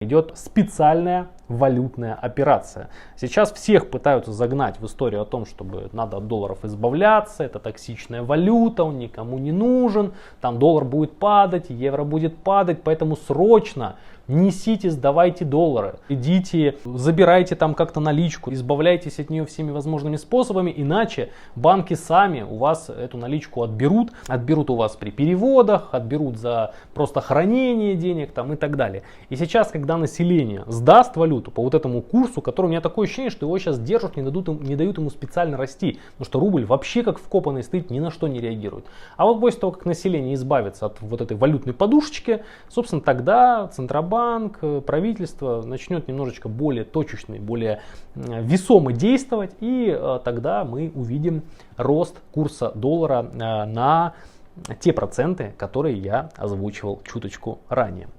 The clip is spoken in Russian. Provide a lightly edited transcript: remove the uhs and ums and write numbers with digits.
Идет специальная валютная операция. Сейчас всех пытаются загнать в историю о том, чтобы надо от долларов избавляться, это токсичная валюта, он никому не нужен, там доллар будет падать, евро будет падать, поэтому срочно несите, сдавайте доллары, идите, забирайте там как-то наличку, избавляйтесь от нее всеми возможными способами, иначе банки сами у вас эту наличку отберут у вас при переводах, отберут за просто хранение денег там и так далее. И сейчас, когда население сдаст валюту по вот этому курсу, который у меня такое ощущение, что его сейчас держат, не дают ему специально расти, потому что рубль вообще как вкопанный стоит, ни на что не реагирует. А вот после того, как население избавится от вот этой валютной подушечки, собственно, тогда Центробанк, правительство начнет немножечко более точечный, более весомо действовать, и тогда мы увидим рост курса доллара на те проценты, которые я озвучивал чуточку ранее.